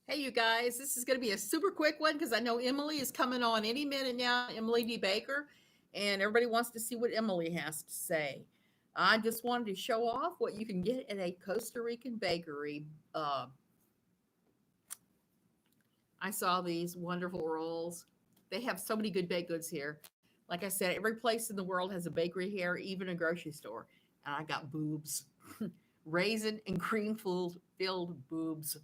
Hey, you guys, this is going to be a super quick one because I know Emily is coming on any minute now, Emily D. Baker, and everybody wants to see what Emily has to say. I just wanted to show off what you can get at a Costa Rican bakery. Uh, I saw these wonderful rolls. They have so many good baked goods here. Like I said, every place in the world has a bakery here, even a grocery store. And I got boobs, raisin and cream filled boobs.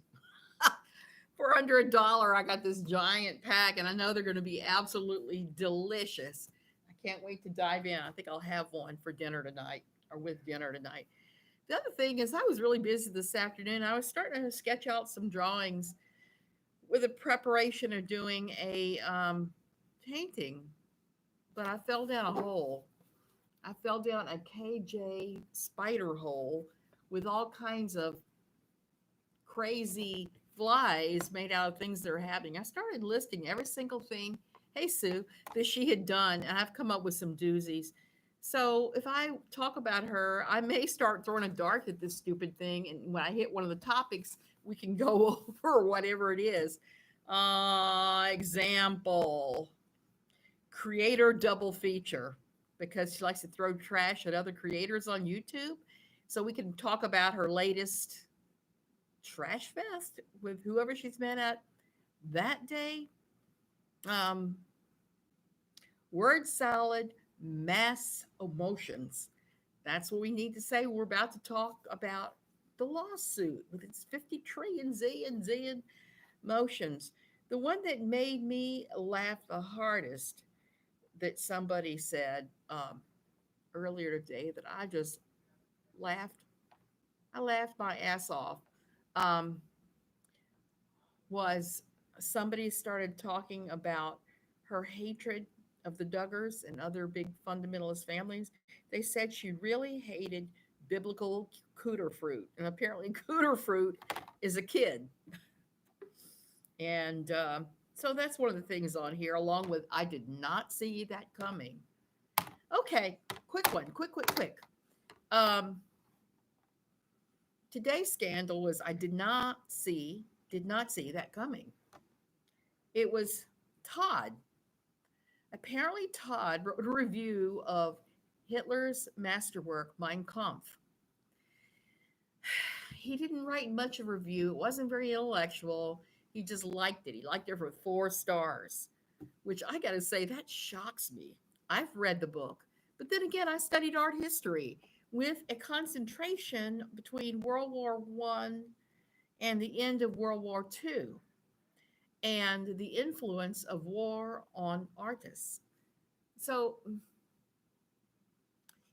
For under $1, I got this giant pack, and I know they're going to be absolutely delicious. I can't wait to dive in. I think I'll have one for dinner tonight or with dinner tonight. The other thing is, I was really busy this afternoon. I was starting to sketch out some drawings with a preparation of doing a painting, but I fell down a hole. I fell down a KJ spider hole with all kinds of crazy flies made out of things that are happening. I started listing every single thing, hey Sue, that she had done, and I've come up with some doozies. So if I talk about her, I may start throwing a dart at this stupid thing, and when I hit one of the topics, we can go over whatever it is. Example: creator double feature, because she likes to throw trash at other creators on YouTube. So we can talk about her latest trash fest with whoever she's been at that day. Um, word salad, mass emotions. That's what we need to say. We're about to talk about the lawsuit with its 50 trillion Z and Z and motions. The one that made me laugh the hardest that somebody said earlier today that I just laughed. I laughed my ass off. Um, was somebody started talking about her hatred of the Duggars and other big fundamentalist families. They said she really hated biblical cooter fruit, and apparently cooter fruit is a kid. And so that's one of the things on here, along with I did not see that coming. Okay, quick one, quick. Um, Today's scandal was I did not see that coming. It was Todd. Apparently, Todd wrote a review of Hitler's masterwork, Mein Kampf. He didn't write much of a review. It wasn't very intellectual. He just liked it. He liked it for 4 stars, which I got to say, that shocks me. I've read the book, but then again, I studied art history with a concentration between World War One and the end of World War Two, and the influence of war on artists. So,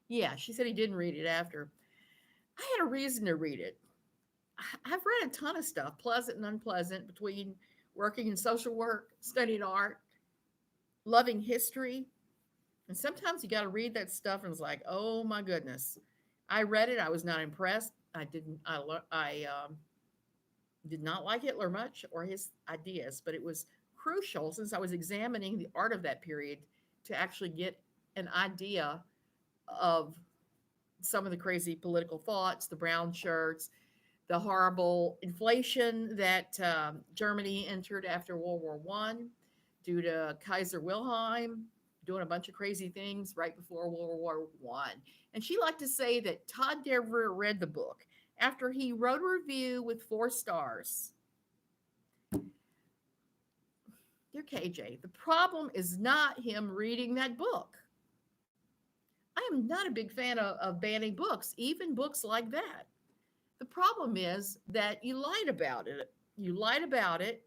yeah, she said he didn't read it after. I had a reason to read it. Have read a ton of stuff, pleasant and unpleasant, between working in social work, studying art, loving history. And sometimes you got to read that stuff and it's like, oh my goodness. I read it. I was not impressed. I didn't, I did not like Hitler much or his ideas, but it was crucial since I was examining the art of that period to actually get an idea of some of the crazy political thoughts, the brown shirts, the horrible inflation that Germany entered after World War One due to Kaiser Wilhelm doing a bunch of crazy things right before World War One. And she liked to say that Todd never read the book. After he wrote a review with 4 stars, dear KJ, the problem is not him reading that book. I am not a big fan of banning books, even books like that. The problem is that you lied about it. You lied about it.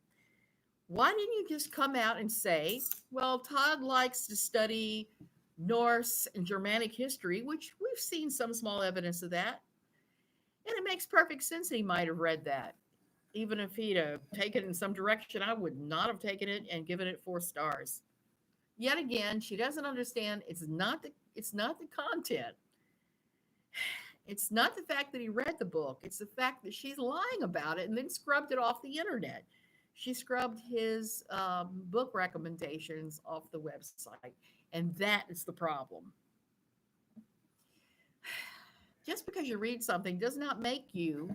Why didn't you just come out and say, well, Todd likes to study Norse and Germanic history, which we've seen some small evidence of that. And it makes perfect sense that he might have read that. Even if he'd have taken it in some direction, I would not have taken it and given it 4 stars. Yet again, she doesn't understand it's not the content. It's not the fact that he read the book. It's the fact that she's lying about it and then scrubbed it off the internet. She scrubbed his book recommendations off the website. And that is the problem. Just because you read something does not make you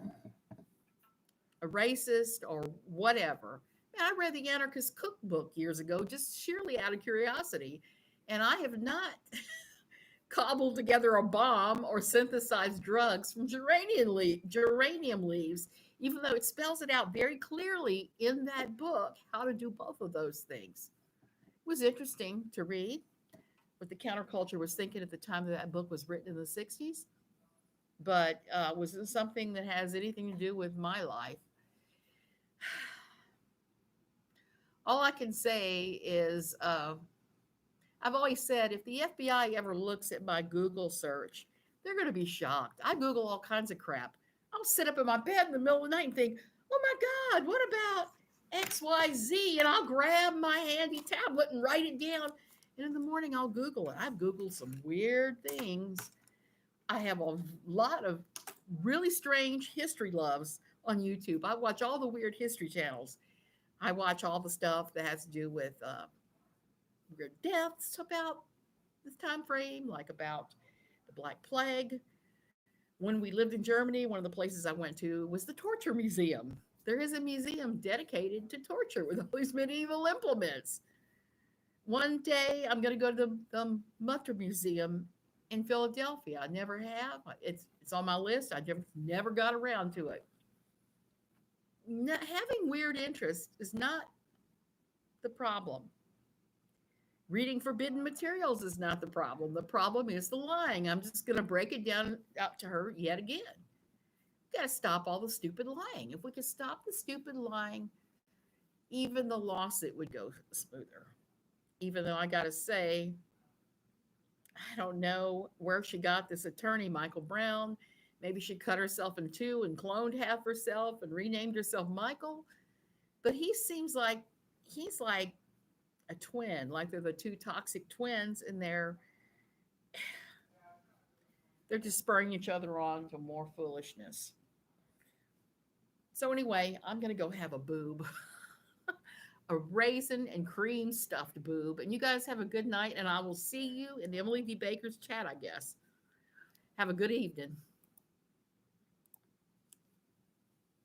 a racist or whatever. Man, I read the Anarchist Cookbook years ago just sheerly out of curiosity, and I have not cobbled together a bomb or synthesized drugs from geranium leaves, even though it spells it out very clearly in that book how to do both of those things. It was interesting to read what the counterculture was thinking at the time that that book was written in the 60s, but was it something that has anything to do with my life? All I can say is I've always said if the FBI ever looks at my Google search, they're going to be shocked. I Google all kinds of crap. I'll sit up in my bed in the middle of the night and think, oh my God, what about XYZ? And I'll grab my handy tablet and write it down. And in the morning, I'll Google it. I've Googled some weird things. I have a lot of really strange history loves on YouTube. I watch all the weird history channels. I watch all the stuff that has to do with weird deaths about this time frame, like about the Black Plague. When we lived in Germany, one of the places I went to was the Torture Museum. There is a museum dedicated to torture with all these medieval implements. One day, I'm going to go to the Mutter Museum in Philadelphia. I never have. It's on my list. I never got around to it. Having weird interests is not the problem. Reading forbidden materials is not the problem. The problem is the lying. I'm just going to break it down out to her yet again. We got to stop all the stupid lying. If we could stop the stupid lying, even the lawsuit would go smoother. Even though I got to say, I don't know where she got this attorney, Michael Brown. Maybe she cut herself in two and cloned half herself and renamed herself Michael. But he seems like he's like a twin, like they're the two toxic twins, and they're just spurring each other on to more foolishness. So anyway, I'm gonna go have a boob, a raisin and cream stuffed boob, and you guys have a good night, and I will see you in Emily V. Baker's chat, I guess. Have a good evening.